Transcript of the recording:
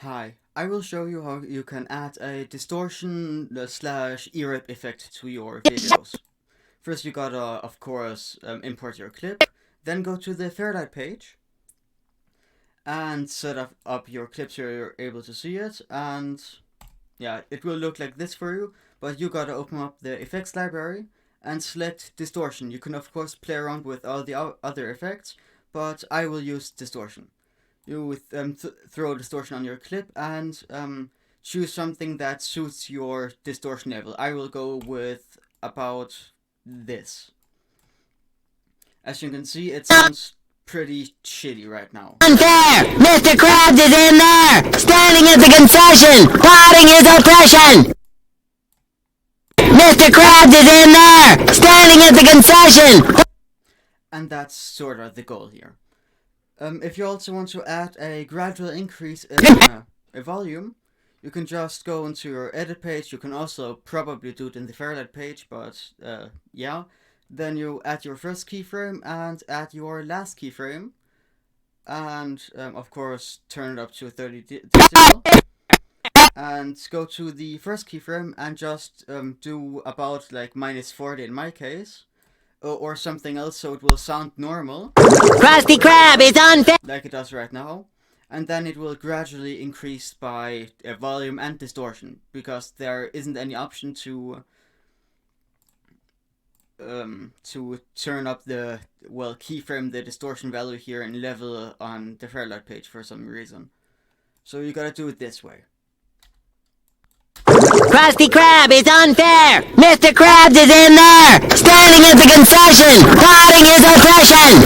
Hi, I will show you how you can add a distortion slash earrape effect to your videos. First you gotta, of course, import your clip, then go to the Fairlight page and set up your clip so you're able to see it, and yeah, it will look like this for you, but you gotta open up the effects library and select distortion. You can of course play around with all the other effects, but I will use distortion. You throw distortion on your clip and choose something that suits your distortion level. I will go with about this. As you can see, it sounds pretty shitty right now. Unfair! Mr. Krabs is in there! Standing at the concession! Plotting his oppression! Mr. Krabs is in there! Standing at the concession! And that's sort of the goal here. If you also want to add a gradual increase in volume, you can just go into your edit page. You can also probably do it in the Fairlight page, but yeah. Then you add your first keyframe and add your last keyframe. And of course turn it up to 30 decibel. And go to the first keyframe and just do about like -40 in my case. Or something else so it will sound normal. Krusty Krab is unfair! Like it does right now. And then it will gradually increase by volume and distortion, because there isn't any option to turn up the, well, keyframe the distortion value here and level on the Fairlight page for some reason. So you gotta do it this way. Krusty Krab is unfair! Mr. Krabs is in there! Standing at the concession! Plotting his oppression!